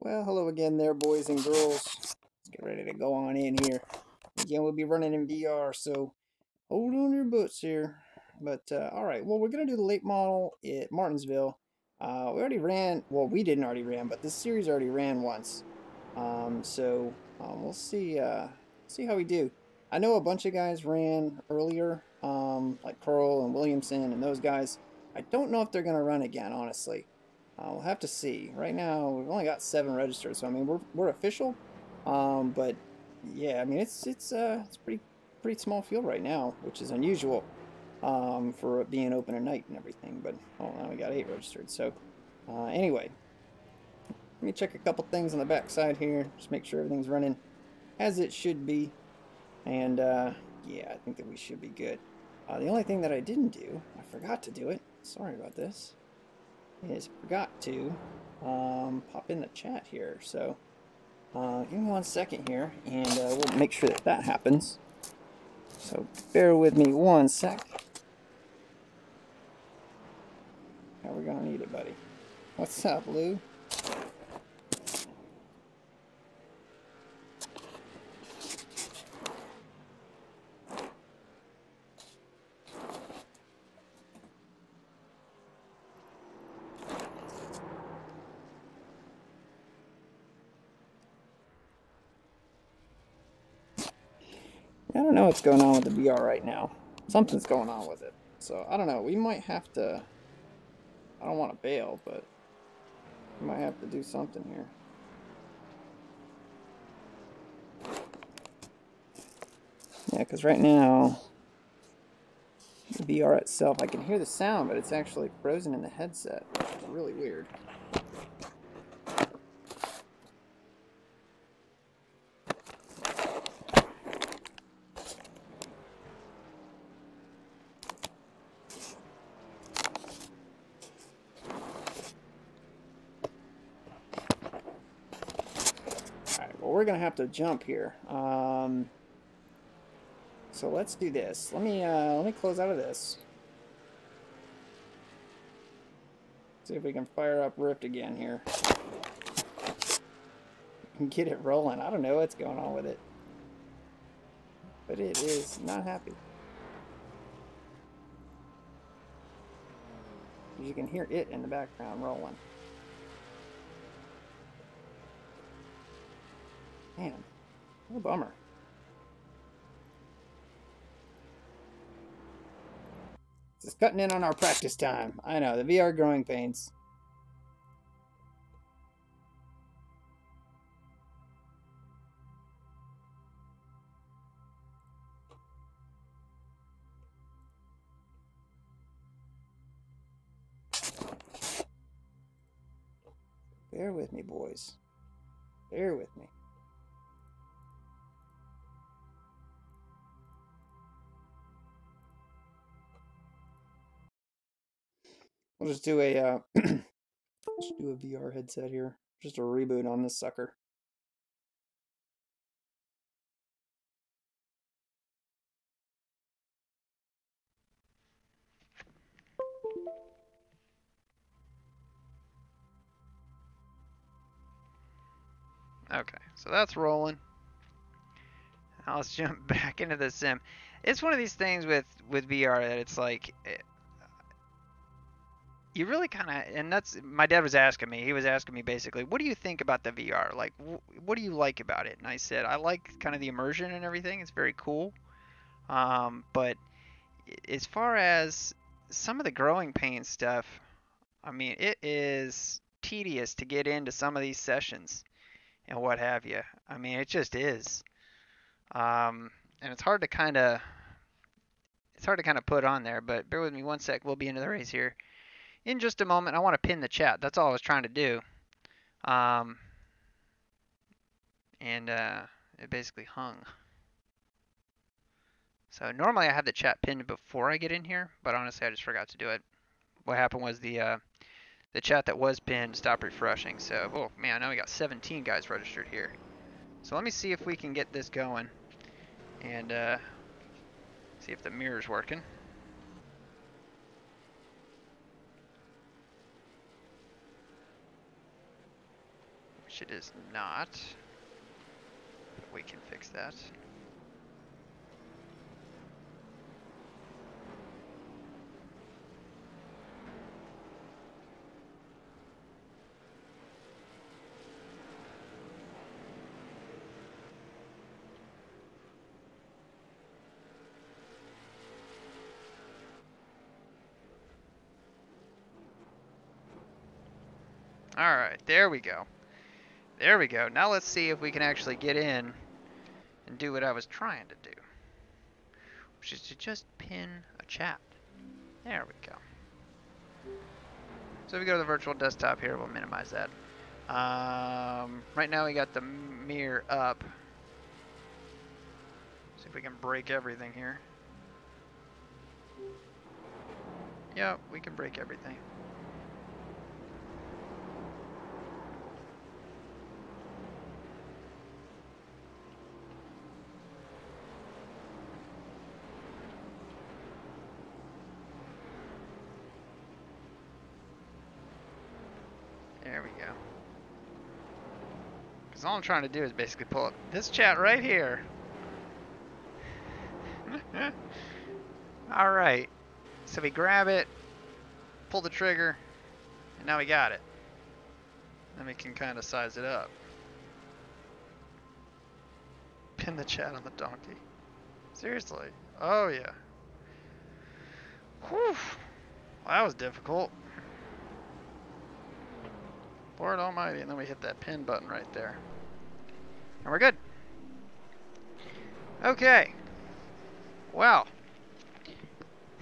Well, hello again there, boys and girls. Let's get ready to go on in here. Again, we'll be running in VR, so hold on to your butts here. But, alright, well, we're going to do the late model at Martinsville. We already ran, well, we didn't already ran, but this series already ran once. We'll see how we do. I know a bunch of guys ran earlier, like Carl and Williamson and those guys. I don't know if they're going to run again, honestly. We'll have to see. Right now, we've only got 7 registered, so I mean we're official. But yeah, I mean it's pretty small field right now, which is unusual for it being open at night and everything. But oh, now we got 8 registered. So anyway, let me check a couple things on the back side here, just make sure everything's running as it should be. And yeah, I think that we should be good. The only thing that I didn't do, I forgot to do it. Sorry about this. Is forgot to pop in the chat here. So give me 1 second here, and we'll make sure that that happens. So bear with me 1 sec. How are we gonna need it, buddy? What's up, Lou? I don't know what's going on with the VR right now. Something's going on with it. So I don't know. We might have to. I don't want to bail, but we might have to do something here. Yeah, because right now, the VR itself, I can hear the sound, but it's actually frozen in the headset, which is really weird. Alright, well, we're going to have to jump here. So let's do this. Let me close out of this. See if we can fire up Rift again here. And get it rolling. I don't know what's going on with it. But it is not happy. You can hear it in the background rolling. Man, what a bummer. This is cutting in on our practice time. I know, the VR growing pains. Bear with me, boys. Bear with me. We'll just do a just do a VR headset here. Just a reboot on this sucker. Okay, so that's rolling. Now let's jump back into the sim. It's one of these things with VR that it's like you really kind of, and that's, my dad was asking me, he was asking me basically, what do you think about the VR? Like, what do you like about it? And I said, I like kind of the immersion and everything. It's very cool. But as far as some of the growing pain stuff, I mean, it is tedious to get into some of these sessions and what have you. I mean, it just is. And it's hard to kind of put on there, but bear with me 1 sec. We'll be into the race here in just a moment. I want to pin the chat. That's all I was trying to do. It basically hung. So normally I have the chat pinned before I get in here, but honestly I just forgot to do it. What happened was the chat that was pinned stopped refreshing. So, oh man, now we got 17 guys registered here. So let me see if we can get this going and see if the mirror's working. which it is not. But we can fix that. Alright, there we go. There we go. Now let's see if we can actually get in and do what I was trying to do, which is to just pin a chat. There we go. So if we go to the virtual desktop here, we'll minimize that. Right now we got the mirror up. See if we can break everything here. Yep, we can break everything. There we go. Because all I'm trying to do is basically pull up this chat right here. Alright. So we grab it, pull the trigger, and now we got it. Then we can kind of size it up. Pin the chat on the donkey. Seriously. Oh yeah. Whew. Well, that was difficult. Lord almighty, and then we hit that pin button right there. And we're good. Okay. Well,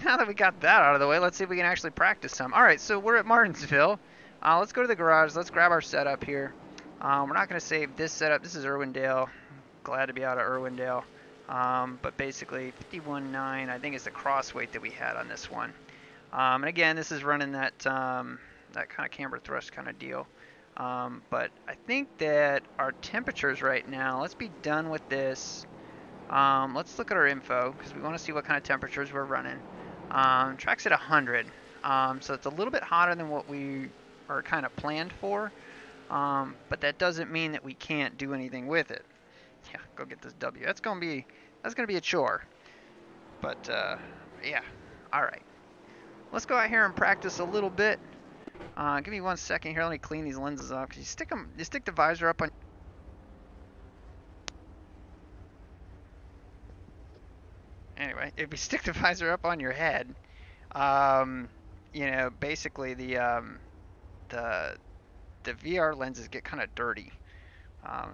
now that we got that out of the way, let's see if we can actually practice some. Alright, so we're at Martinsville. Let's go to the garage. Let's grab our setup here. We're not going to save this setup. This is Irwindale. Glad to be out of Irwindale. But basically, 51.9, I think is the cross weight that we had on this one. And again, this is running that that kind of camber thrust kind of deal. But I think that our temperatures right now, let's be done with this. Let's look at our info because we want to see what kind of temperatures we're running. Track's at 100, so it's a little bit hotter than what we are kind of planned for. But that doesn't mean that we can't do anything with it. Yeah, go get this W. That's gonna be a chore. But yeah, all right. Let's go out here and practice a little bit. Give me 1 second here. Let me clean these lenses off. Cause you stick the visor up on. Anyway, if you stick the visor up on your head, you know, basically the VR lenses get kind of dirty.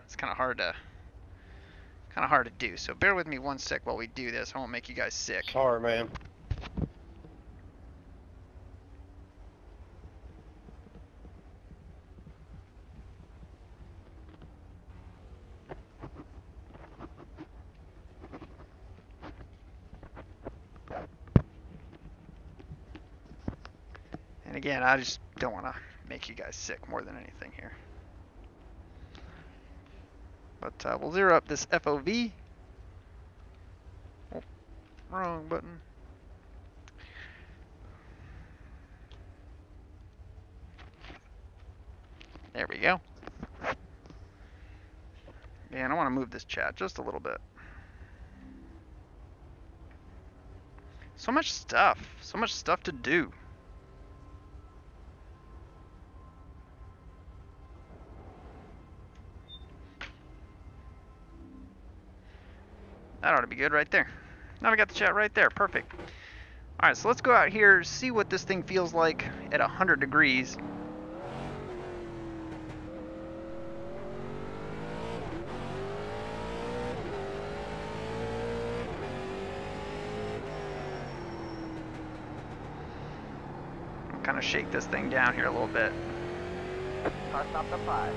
It's kind of hard to do. So bear with me 1 sec while we do this. I won't make you guys sick. Sorry, man. And again, I just don't want to make you guys sick more than anything here. But we'll zero up this FOV. Oh, wrong button. There we go. And I want to move this chat just a little bit. So much stuff to do. That ought to be good right there. Now we got the chat right there. Perfect. Alright, so let's go out here, see what this thing feels like at 100 degrees. I'll kind of shake this thing down here a little bit. Car stopped at 5.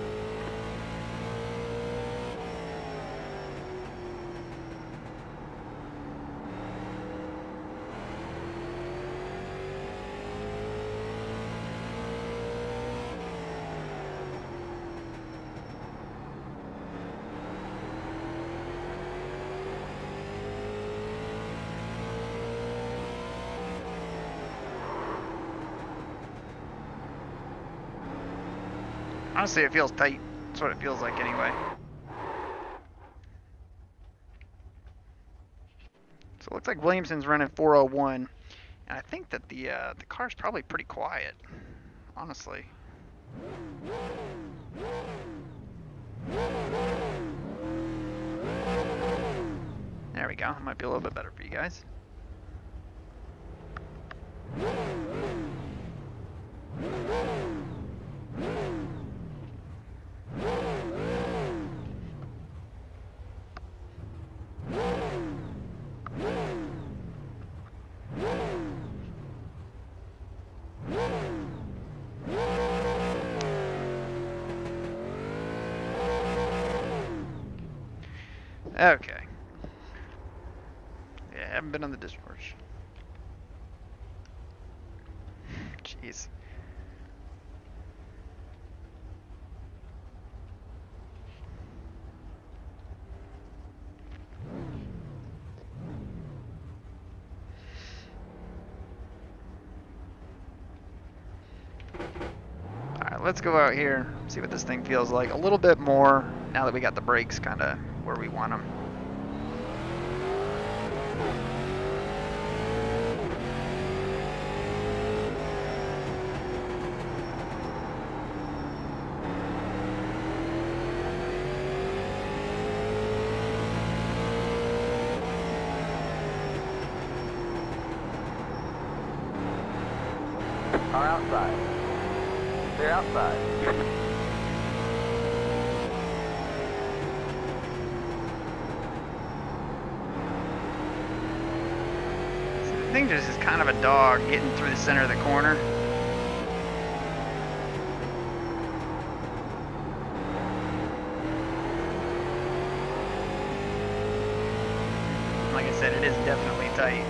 Honestly, it feels tight. That's what it feels like anyway. So it looks like Williamson's running 401, and I think that the car's probably pretty quiet, honestly. There we go. It might be a little bit better for you guys. Okay. Yeah, I haven't been on the discharge. Jeez. Alright, let's go out here, see what this thing feels like a little bit more now that we got the brakes kind of where we want them. Car outside. Clear outside. The thing just is kind of a dog getting through the center of the corner. Like I said, it is definitely tight.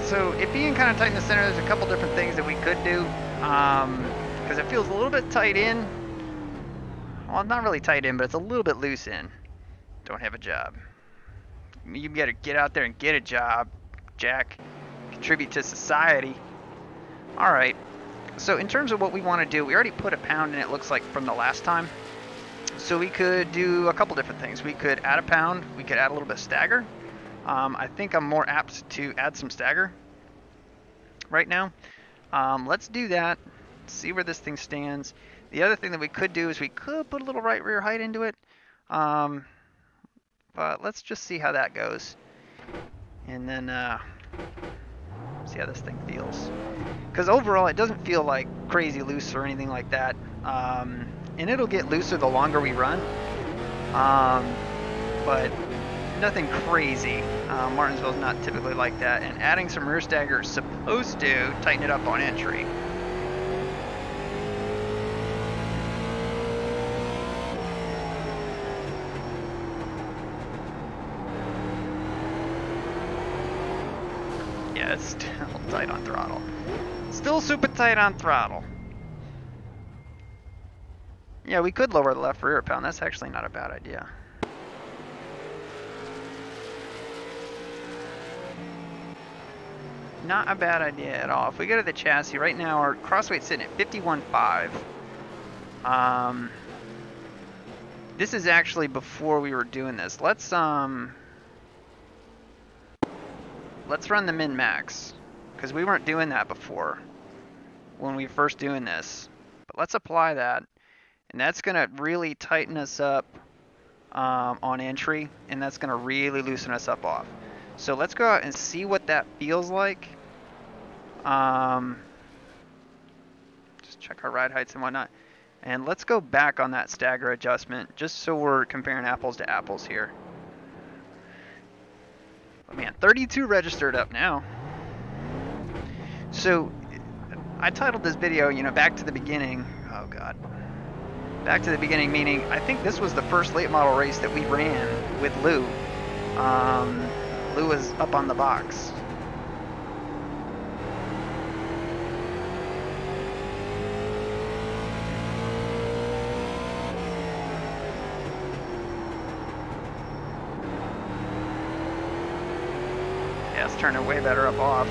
So it being kind of tight in the center, there's a couple different things that we could do. Because it feels a little bit tight in. Well, not really tight in, but it's a little bit loose in. Don't have a job. You gotta get out there and get a job, Jack. Contribute to society. Alright. So in terms of what we want to do, we already put a pound in, it looks like, from the last time. So we could do a couple different things. We could add a pound. We could add a little bit of stagger. I think I'm more apt to add some stagger right now. Let's do that. See where this thing stands. The other thing that we could do is we could put a little right rear height into it. But let's just see how that goes. And then see how this thing feels. Because overall it doesn't feel like crazy loose or anything like that. And it'll get looser the longer we run. But nothing crazy. Martinsville's not typically like that, and adding some rear stagger is supposed to tighten it up on entry. Yeah, it's still tight on throttle. Still super tight on throttle. Yeah, we could lower the left rear pound. That's actually not a bad idea. Not a bad idea at all. If we go to the chassis, right now our crossweight's sitting at 51.5. This is actually before we were doing this. Let's run the min max, because we weren't doing that before when we were first doing this. But let's apply that, and that's gonna really tighten us up on entry, and that's gonna really loosen us up off. So let's go out and see what that feels like. Just check our ride heights and whatnot. And let's go back on that stagger adjustment, just so we're comparing apples to apples here. But man, 32 registered up now. So I titled this video, you know, back to the beginning. Oh God. back to the beginning, meaning I think this was the first late model race that we ran with Lou. Lou was up on the box. Yeah, it's turning way better up off.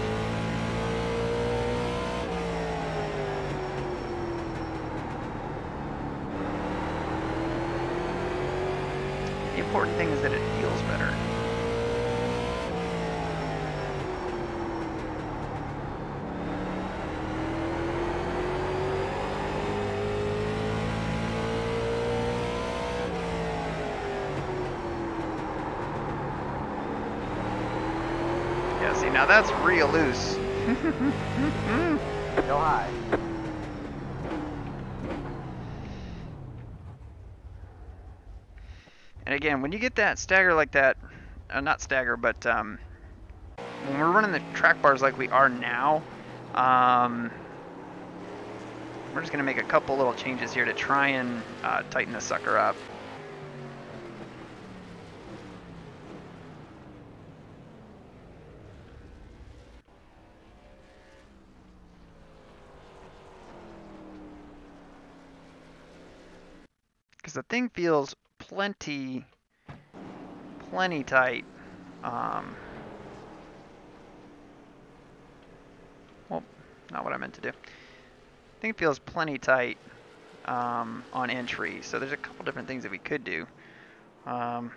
The important thing is that it feels better. Yeah, see, now that's real loose. Go high. And again, when you get that stagger like that, not stagger, but when we're running the track bars like we are now, we're just going to make a couple little changes here to try and tighten the sucker up. Because the thing feels plenty tight. Well, not what I meant to do. I think it feels plenty tight on entry. So there's a couple different things that we could do. Is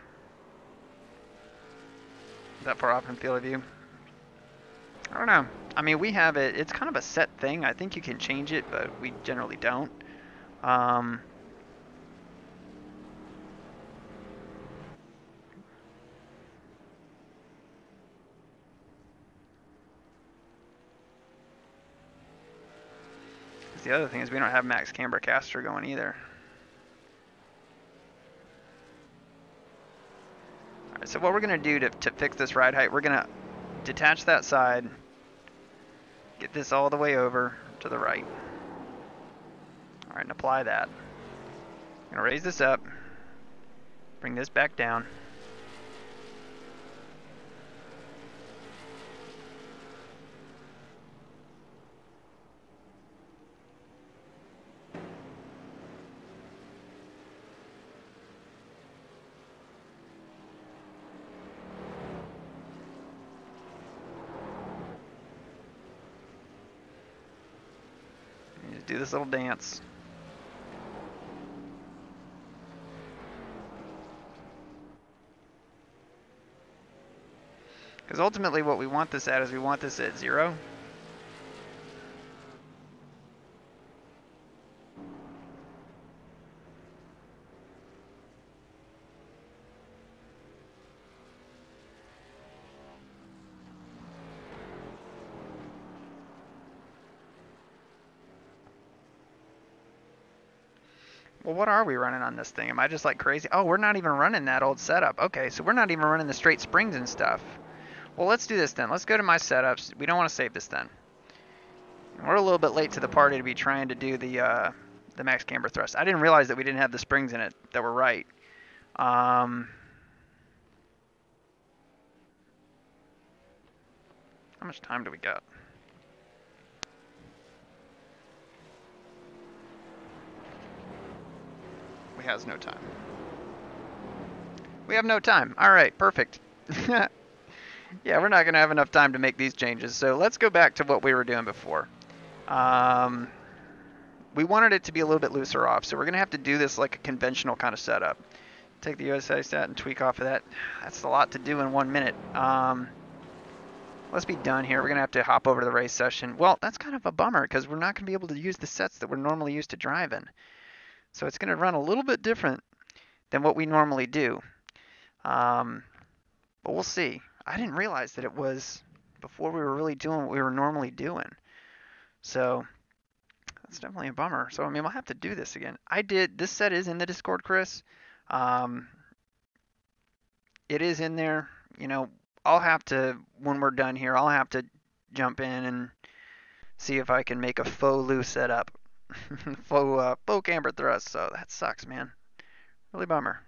that far off in field of view? I don't know. I mean, we have it. It's kind of a set thing. I think you can change it, but we generally don't. The other thing is we don't have max camber caster going either. Alright, so what we're going to do to fix this ride height, we're going to detach that side, get this all the way over to the right. Alright, and apply that. I'm going to raise this up, bring this back down. Do this little dance. Because ultimately what we want this at is we want this at 0. Well, what are we running on this thing? Am I just like crazy? Oh, we're not even running that old setup. Okay, so we're not even running the straight springs and stuff. Well, let's do this then. Let's go to my setups. We don't want to save this then. We're a little bit late to the party to be trying to do the max camber thrust. I didn't realize that we didn't have the springs in it that were right. How much time do we got? We has no time. We have no time. All right, perfect. Yeah, we're not going to have enough time to make these changes. So let's go back to what we were doing before. We wanted it to be a little bit looser off, so we're going to have to do this like a conventional kind of setup. Take the USA stat and tweak off of that. That's a lot to do in 1 minute. Let's be done here. We're going to have to hop over to the race session. Well, that's kind of a bummer because we're not going to be able to use the sets that we're normally used to driving. So it's going to run a little bit different than what we normally do. But we'll see. I didn't realize that it was before we were really doing what we were normally doing. So that's definitely a bummer. So, I mean, we'll have to do this again. This set is in the Discord, Chris. It is in there. You know, I'll have to, when we're done here, I'll have to jump in and see if I can make a faux Lou setup. Faux camber thrust, so that sucks, man. Really bummer.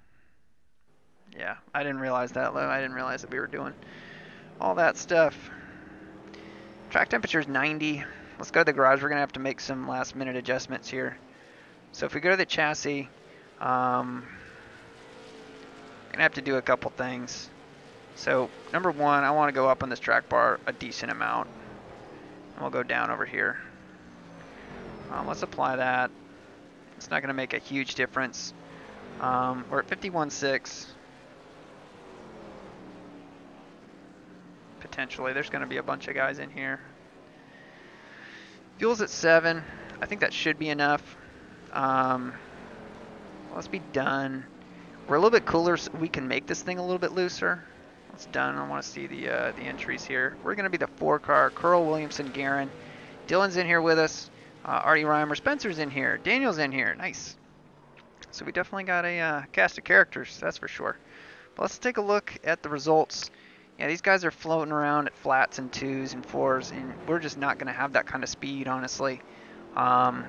Yeah, I didn't realize that, Lou. I didn't realize that we were doing all that stuff. Track temperature is 90. Let's go to the garage. We're going to have to make some last minute adjustments here. So if we go to the chassis, going to have to do a couple things. So number one, I want to go up on this track bar a decent amount. And we'll go down over here. Let's apply that. It's not going to make a huge difference. We're at 51.6. Potentially, there's going to be a bunch of guys in here. Fuel's at 7. I think that should be enough. Let's be done. We're a little bit cooler, so we can make this thing a little bit looser. It's done. I want to see the entries here. We're going to be the 4-car. Curl, Williamson, Guerin. Dylan's in here with us. Artie Reimer. Spencer's in here. Daniel's in here. Nice. So we definitely got a cast of characters, that's for sure. But let's take a look at the results. Yeah, these guys are floating around at flats and 2s and 4s, and we're just not going to have that kind of speed, honestly. All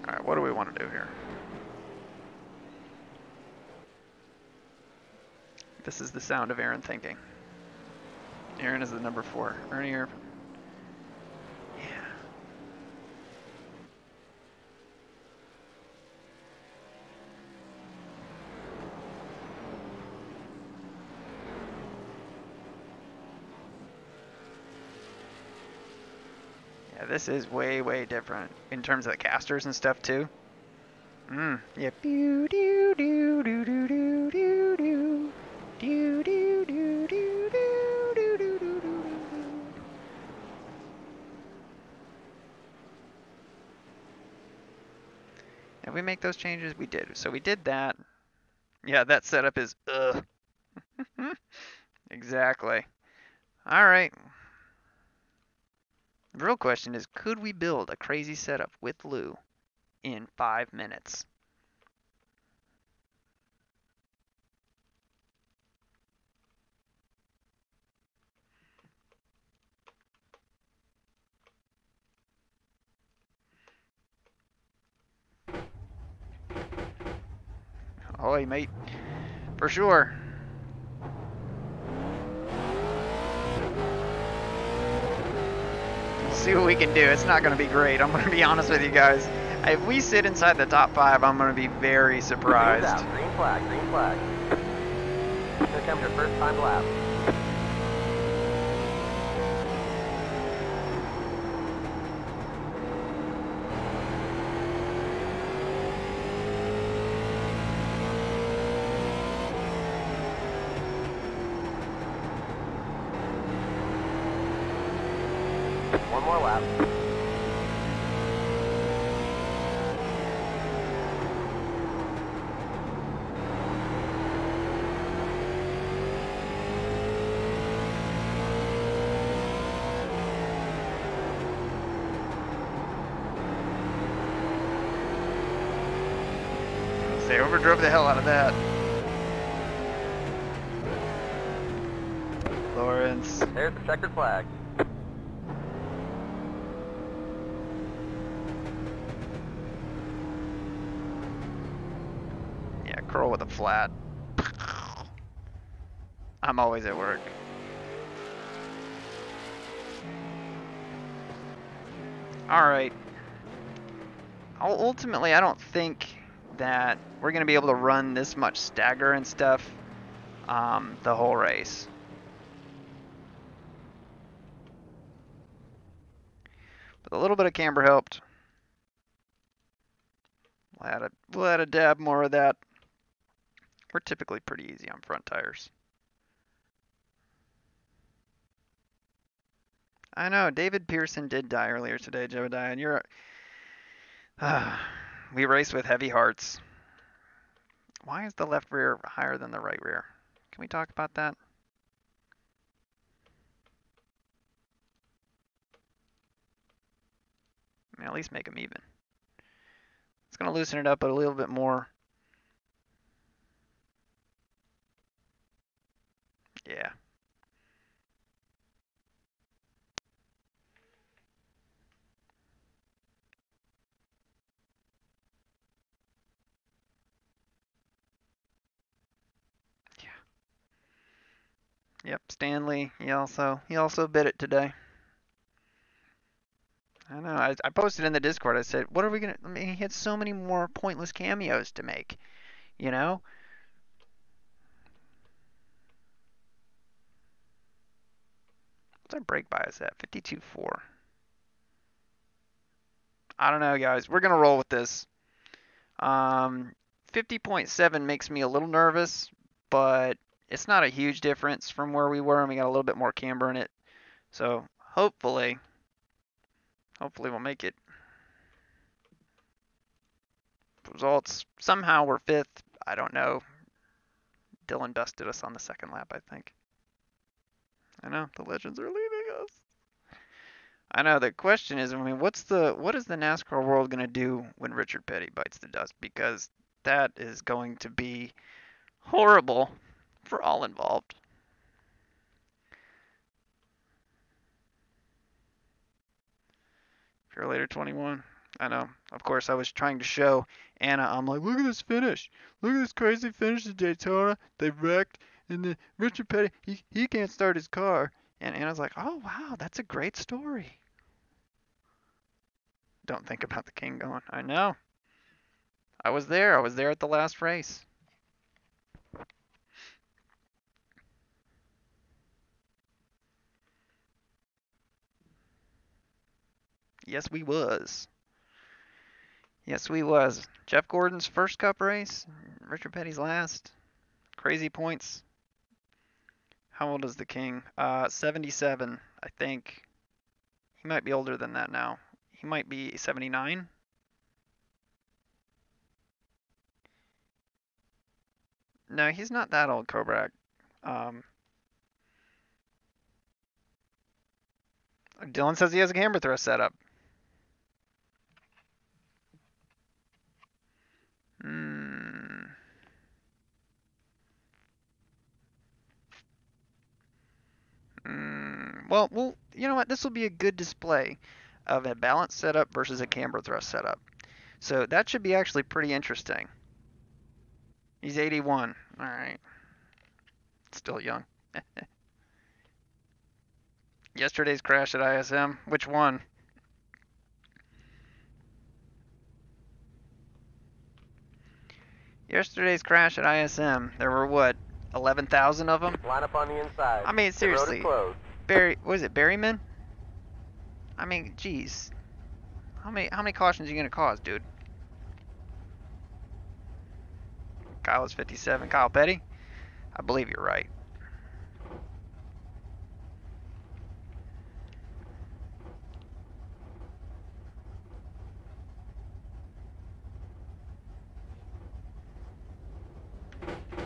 right, what do we want to do here? This is the sound of Aaron thinking. Aaron is the number 4. Ernie, yeah. Yeah, this is way, way different in terms of the casters and stuff too. Yeah. Do do do do do do do do. Do do do do do do do do do. Did we make those changes? We did. So we did that. Yeah, that setup is Exactly. All right. The real question is, could we build a crazy setup with Lou in 5 minutes? Ahoy, mate. For sure. We'll see what we can do. It's not going to be great. I'm going to be honest with you guys. If we sit inside the top 5, I'm going to be very surprised. Green flag, green flag. Here comes your first time lap. One more lap. They overdrove the hell out of that. Lawrence. There's the checkered flag. Yeah, curl with a flat. I'm always at work. Alright. Ultimately, I don't think that we're going to be able to run this much stagger and stuff the whole race. But a little bit of camber helped. We'll add a dab more of that. We're typically pretty easy on front tires. I know, David Pearson did die earlier today, Jebediah, and you're... we race with heavy hearts. Why is the left rear higher than the right rear? Can we talk about that? I mean, at least make them even. It's going to loosen it up a little bit more. Yeah. Yep, Stanley. He also bid it today. I know. I posted in the Discord. I said, "What are we gonna?" I mean, he had so many more pointless cameos to make. You know. What's our break bias at? 52.4. I don't know, guys. We're gonna roll with this. 50.7 makes me a little nervous, but it's not a huge difference from where we were, and we got a little bit more camber in it. So hopefully we'll make it. Results, somehow we're 5th. I don't know. Dylan bested us on the second lap, I think. I know, the legends are leaving us. I know, the question is, I mean, what is the NASCAR world going to do when Richard Petty bites the dust? Because that is going to be horrible for all involved. Pure later 21. I know. Of course, I was trying to show Anna. I'm like, look at this finish. Look at this crazy finish at Daytona. They wrecked, and then Richard Petty, he can't start his car. And Anna's like, oh wow, that's a great story. Don't think about the king going. I know. I was there. I was there at the last race. Yes, we was. Yes, we was. Jeff Gordon's first Cup race. Richard Petty's last. Crazy points. How old is the king? 77, I think. He might be older than that now. He might be 79. No, he's not that old, Kobrak. Dylan says he has a camber thrust set up. Well, you know what? This will be a good display of a balanced setup versus a camber thrust setup. So that should be actually pretty interesting. He's 81. All right. Still young. Yesterday's crash at ISM. Which one? Yesterday's crash at ISM. There were what? 11,000 of them? Line up on the inside. I mean, seriously. The road is closed. Was it Berryman? I mean, geez. How many cautions are you gonna cause, dude? Kyle is 57. Kyle Petty? I believe you're right.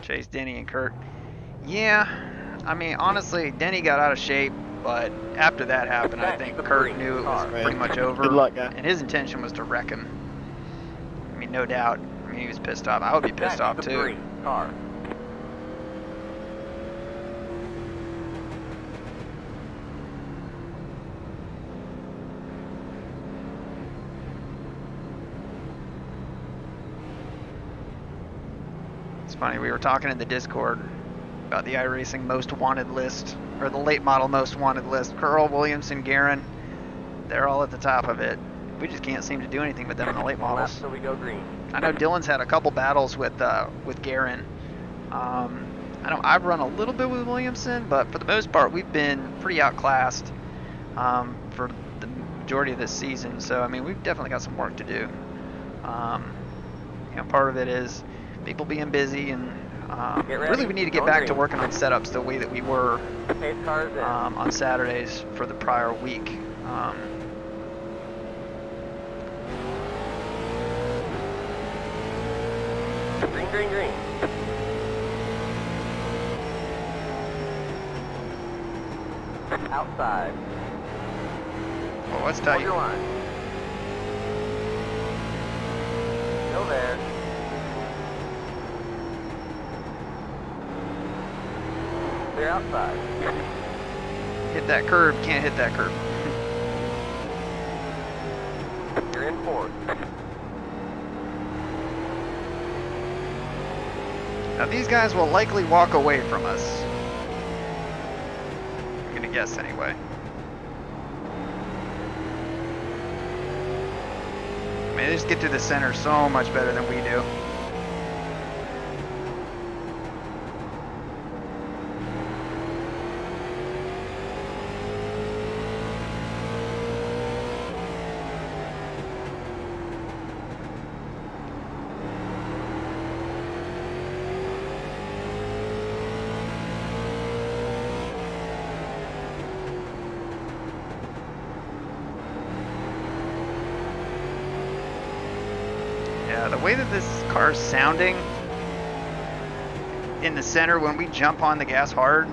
Chase, Denny, and Kurt. Yeah, I mean, honestly, Denny got out of shape, but after that happened, I think Kurt knew it was pretty much over. Good luck, guy. And his intention was to wreck him. I mean, no doubt. I mean, he was pissed off. I would be pissed off too. Car. It's funny, we were talking in the Discord about the iRacing most wanted list, or the late model most wanted list. Curl, Williamson, Guerin, they're all at the top of it. We just can't seem to do anything with them in the late models. So we go green. I know Dylan's had a couple battles with Guerin. I know I've run a little bit with Williamson, but for the most part, we've been pretty outclassed for the majority of this season. So, I mean, we've definitely got some work to do. You know, part of it is people being busy, and really we need to get back to working on setups the way that we were on Saturdays for the prior week. Green, green, green. Outside. Well, let's tell Hold you. your line. Still there. They're outside. Hit that curb, can't hit that curb. You're in fourth. Now these guys will likely walk away from us. to guess anyway. I mean, they just get through the center so much better than we do. The way that this car's sounding in the center when we jump on the gas hard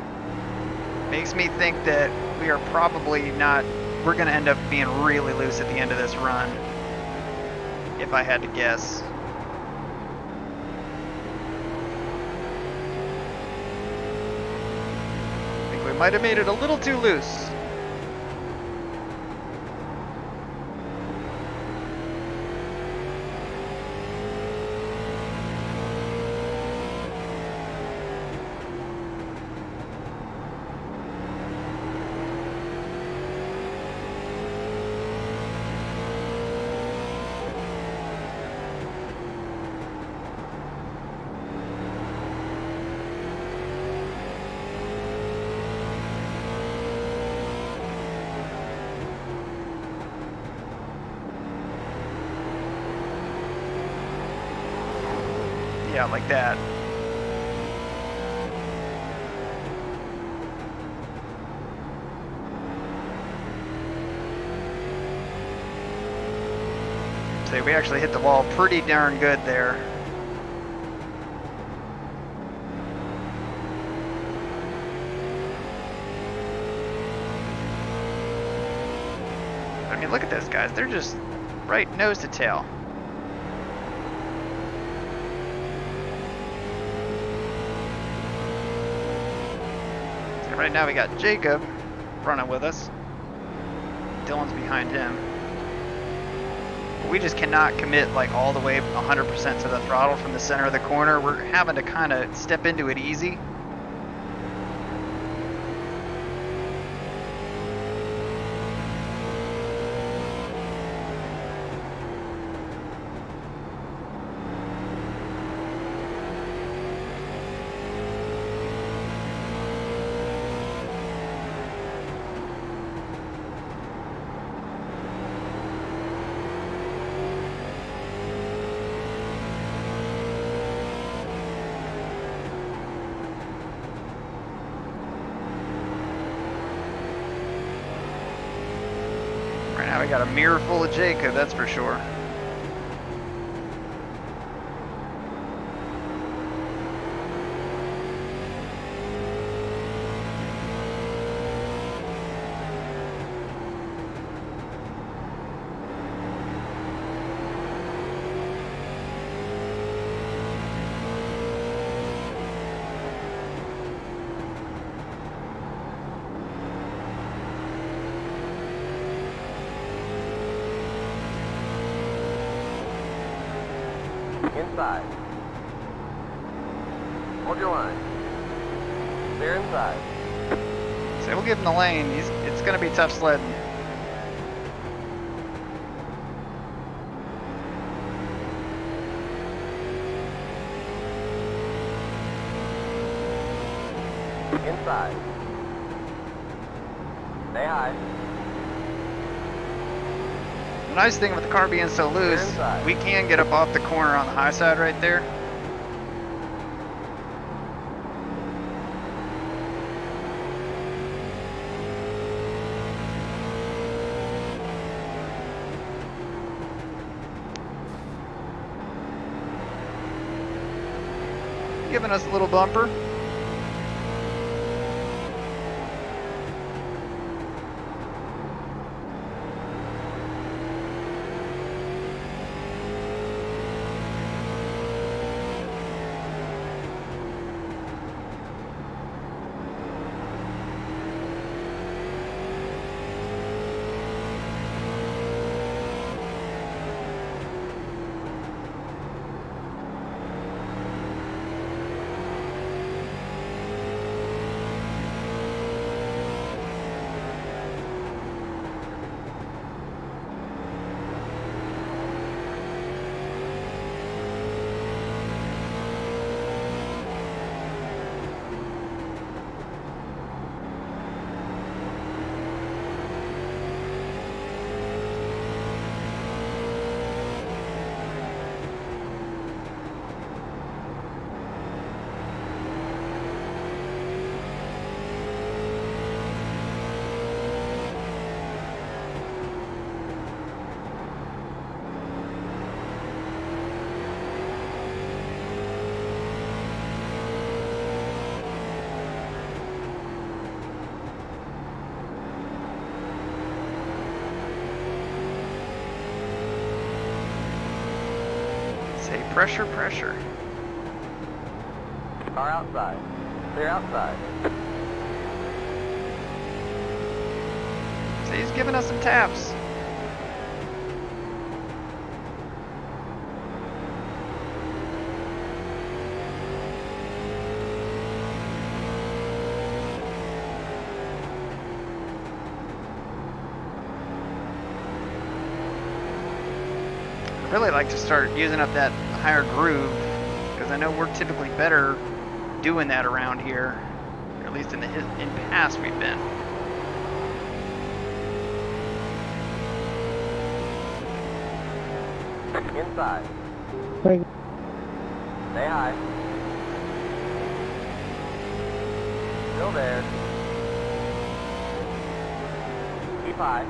makes me think that we are probably not, we're going to end up being really loose at the end of this run, if I had to guess. I think we might have made it a little too loose. Yeah, like that. So we actually hit the wall pretty darn good there. I mean, look at those guys. They're just right nose to tail. Right now we got Jacob running with us. Dylan's behind him. But we just cannot commit like all the way 100% to the throttle from the center of the corner. We're having to kind of step into it easy. Now we got a mirror full of Jacob, that's for sure. Inside. Hold your line. Clear inside. So we'll give him the lane. It's going to be tough sledding. Inside. Stay high. The nice thing with the car being so loose, we can get up off the corner on the high side right there. Giving us a little bumper. Say pressure, pressure. Car outside. Clear outside. See, he's giving us some taps. I'd really like to start using up that higher groove, because I know we're typically better doing that around here, or at least in past we've been. Inside. Stay high. Still there. Keep high.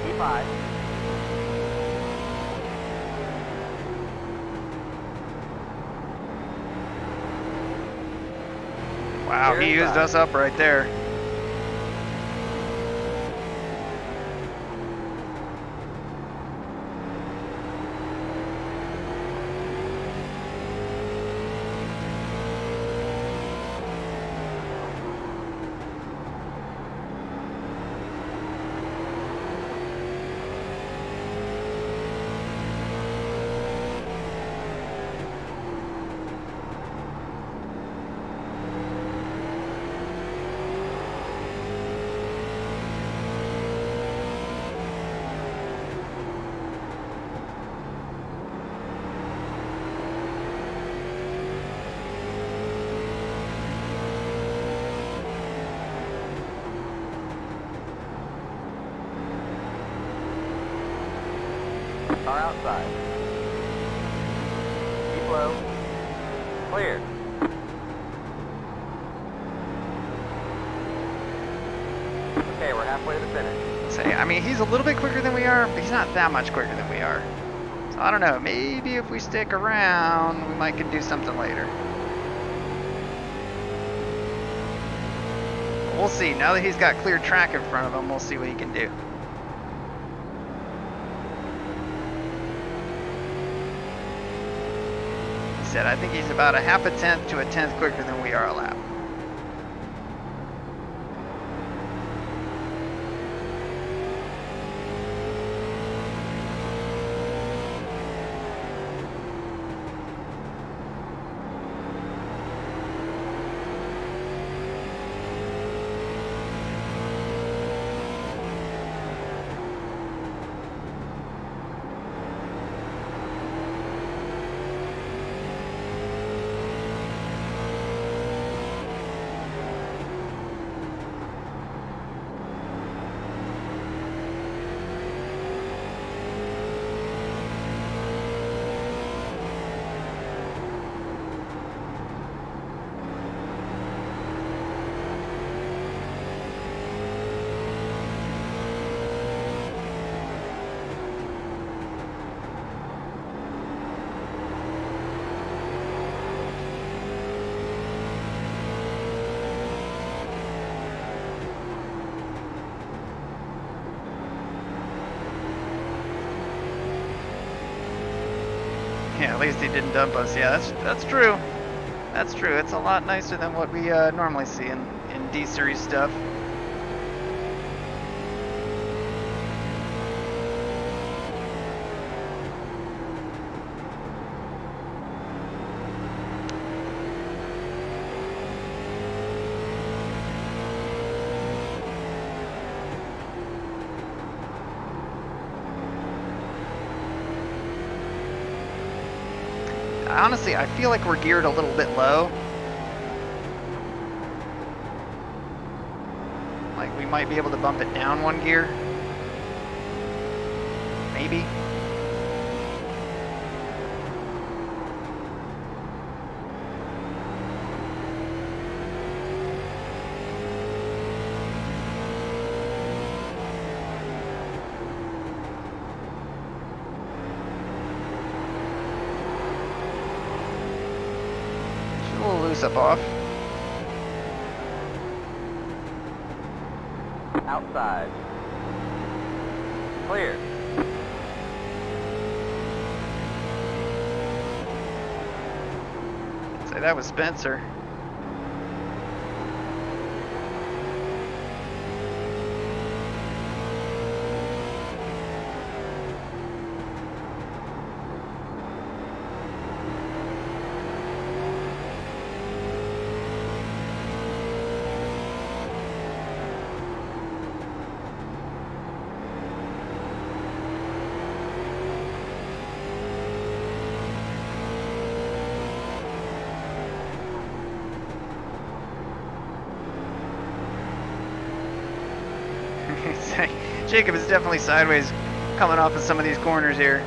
Keep high. Wow, he used us up right there. Car outside. Keep low. Clear. Okay, we're halfway to the finish. Say, I mean, he's a little bit quicker than we are, but he's not that much quicker than we are. So I don't know, maybe if we stick around, we might could do something later. We'll see. Now that he's got clear track in front of him, we'll see what he can do. He said, I think he's about a half a tenth to a tenth quicker than we are a lap. Yeah, at least he didn't dump us. Yeah, that's true. That's true. It's a lot nicer than what we normally see in D-Series stuff. Honestly, I feel like we're geared a little bit low. Like we might be able to bump it down one gear. Maybe. Up off. Outside. Clear. Say that was Spencer. Jacob is definitely sideways coming off of some of these corners here.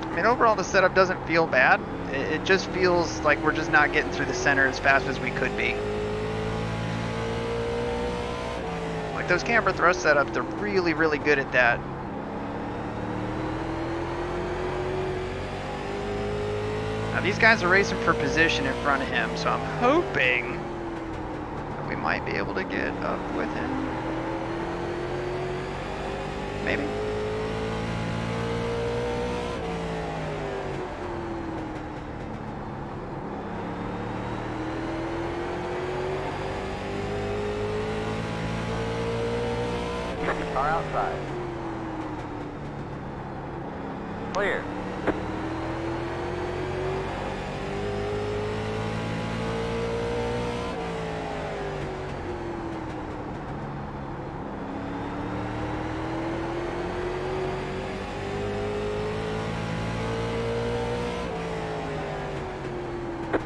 I mean, overall the setup doesn't feel bad. It just feels like we're just not getting through the center as fast as we could be. Like those camber thrust setups, they're really, really good at that. Now these guys are racing for position in front of him, so I'm hoping that we might be able to get up with him. Maybe. Car outside. Clear.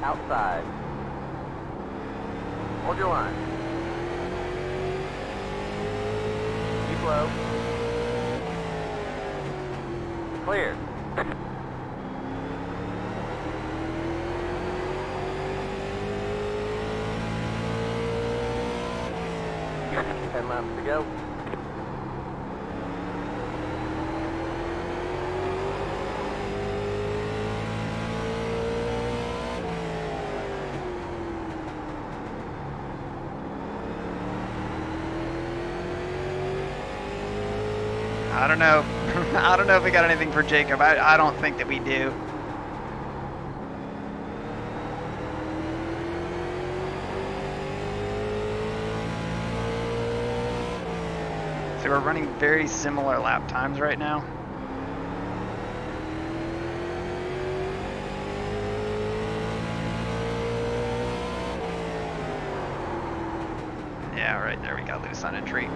Outside. Hold your line. Keep low. Clear. Ten laps to go. I don't know. I don't know if we got anything for Jacob. I don't think that we do. So we're running very similar lap times right now. Yeah, right there we got loose on entry.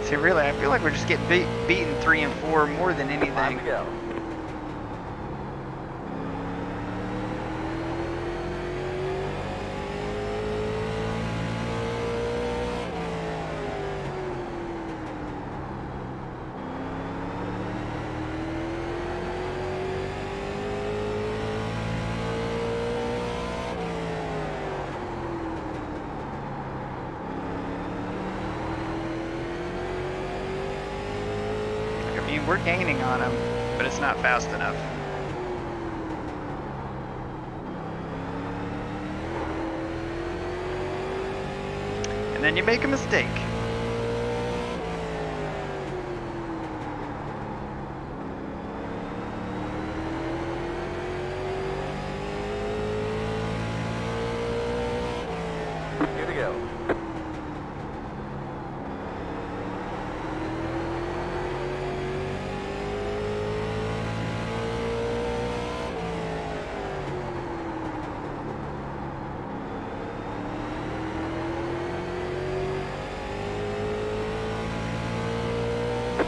See, really, I feel like we're just getting beaten 3 and 4 more than anything. Time to go. I mean, we're gaining on him, but it's not fast enough. And then you make a mistake.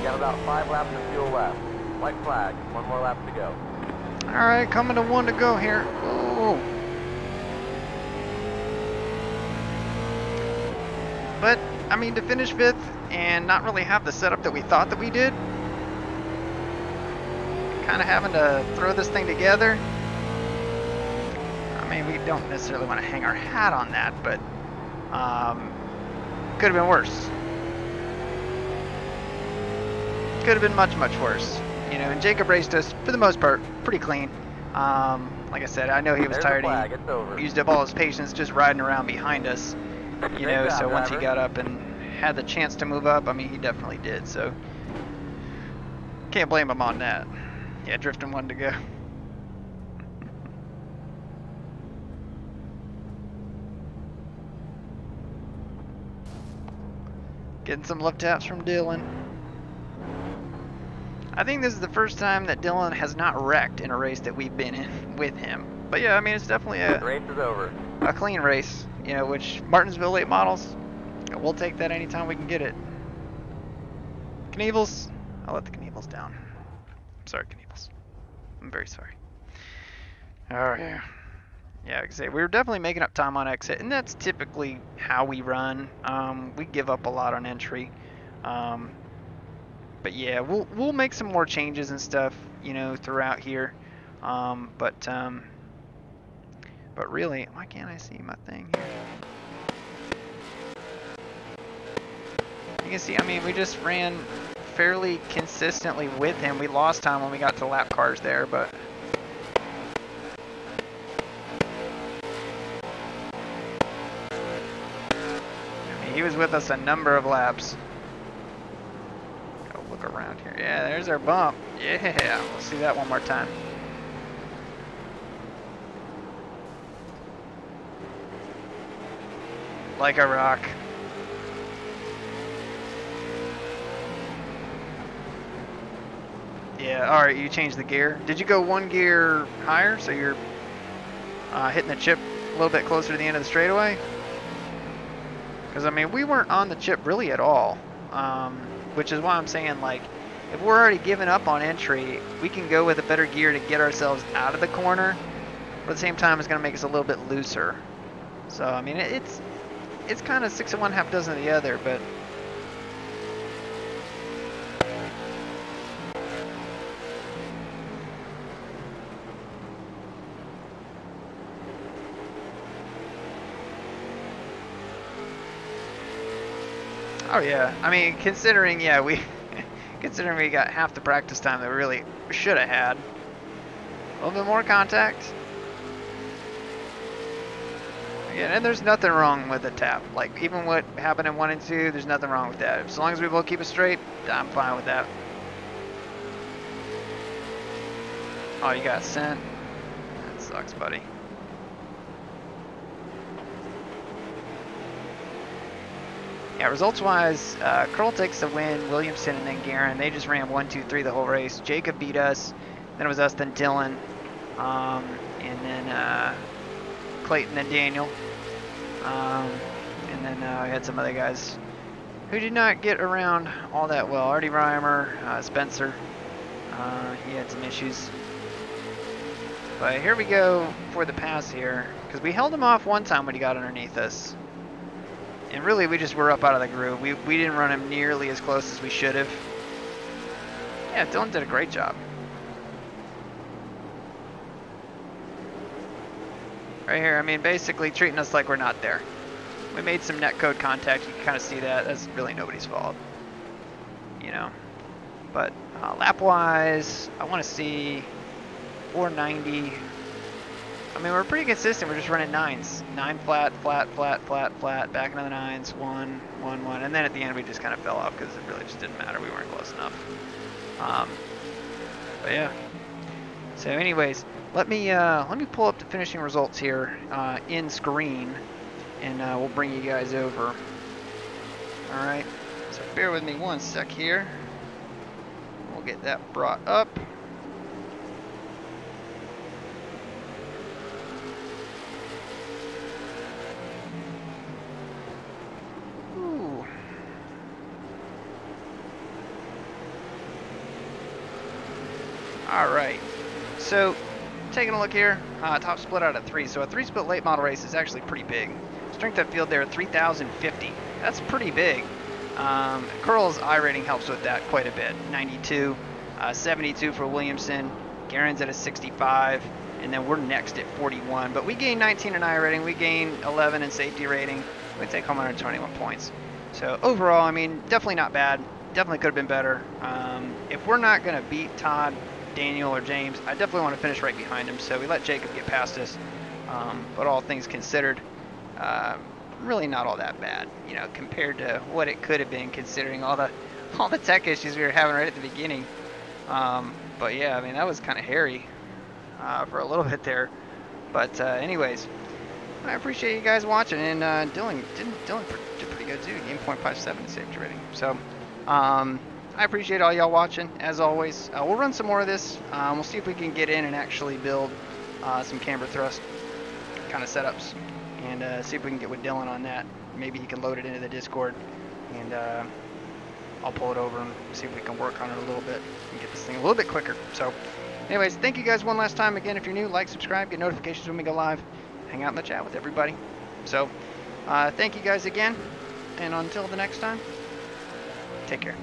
got about 5 laps of fuel left. White flag, 1 more lap to go. Alright, coming to 1 to go here. Ooh. But, I mean, to finish 5th and not really have the setup that we thought that we did, kind of having to throw this thing together. I mean, we don't necessarily want to hang our hat on that, but could have been worse. Could have been much, much worse. You know, and Jacob raced us, for the most part, pretty clean. Like I said, I know he was There's tired. the flag. It's over. He used up all his patience just riding around behind us. You Great know, job, so once he driver. got up and had the chance to move up, I mean, he definitely did. So, can't blame him on that. Yeah, drifting 1 to go. Getting some left taps from Dylan. I think this is the first time that Dylan has not wrecked in a race that we've been in with him. But yeah, I mean, it's definitely The race is over. a clean race, you know, which Martinsville late models, we'll take that anytime we can get it. Knievel's, I'll let the Knievel's down. Sorry, Knievel's. I'm very sorry. Alright. Yeah, like I say, we were definitely making up time on exit, and that's typically how we run. We give up a lot on entry. But yeah, we'll make some more changes and stuff, you know, throughout here. But really, why can't I see my thing here? You can see, I mean, we just ran fairly consistently with him. We lost time when we got to lap cars there, but I mean, he was with us a number of laps. Go look around here. Yeah, there's our bump. Yeah, we'll see that one more time. Like a rock. Yeah, alright, you changed the gear. Did you go 1 gear higher so you're hitting the chip a little bit closer to the end of the straightaway? Because, I mean, we weren't on the chip really at all. Which is why I'm saying, like, if we're already giving up on entry, we can go with a better gear to get ourselves out of the corner. But at the same time, it's going to make us a little bit looser. So, I mean, it's kind of 6 of one, half dozen of the other, but oh yeah, I mean, considering, yeah, considering we got half the practice time that we really should have had. A little bit more contact. Again, and there's nothing wrong with a tap. Like, even what happened in 1 and 2, there's nothing wrong with that. As long as we both keep it straight, I'm fine with that. Oh, you got sent? That sucks, buddy. Yeah, results-wise, Curl takes the win, Williamson and then Guerin. They just ran 1, 2, 3 the whole race. Jacob beat us, then it was us, then Dylan, and then Clayton and Daniel. And then we had some other guys who did not get around all that well. Artie Reimer, Spencer, he had some issues. But here we go for the pass here, because we held him off one time when he got underneath us. And really, we just were up out of the groove. We didn't run him nearly as close as we should have. Yeah, Dylan did a great job. Right here, I mean, basically treating us like we're not there. We made some netcode contact. You can kind of see that. That's really nobody's fault. You know. But lap-wise, I want to see 490. I mean, we're pretty consistent. We're just running 9s. 9 flat, flat, flat, flat, flat, back into the 9s, 1, 1, 1. And then at the end, we just kind of fell off because it really just didn't matter. We weren't close enough. But yeah. So anyways, let me pull up the finishing results here in screen, and we'll bring you guys over. All right. So bear with me one sec here. We'll get that brought up. All right. So, taking a look here, top split out of 3. So a 3-split late model race is actually pretty big. Strength of field there, 3,050. That's pretty big. Curl's I rating helps with that quite a bit. 92, 72 for Williamson. Garen's at a 65, and then we're next at 41. But we gain 19 in I rating, we gain 11 in safety rating. We take home 121 points. So overall, I mean, definitely not bad. Definitely could have been better. If we're not going to beat Todd, Daniel, or James, I definitely want to finish right behind him. So we let Jacob get past us. But all things considered, really not all that bad, you know, compared to what it could have been, considering all the tech issues we were having right at the beginning. But yeah, I mean, that was kind of hairy for a little bit there. But anyways, I appreciate you guys watching, and Dylan did pretty good too. Game 0.57 in safety rating. So I appreciate all y'all watching. As always, we'll run some more of this. We'll see if we can get in and actually build some camber thrust kind of setups, and see if we can get with Dylan on that. Maybe he can load it into the Discord, and I'll pull it over and see if we can work on it a little bit and get this thing a little bit quicker. So anyways, thank you guys one last time. Again, if you're new, like, subscribe, get notifications when we go live, hang out in the chat with everybody. So thank you guys again, and until the next time, take care.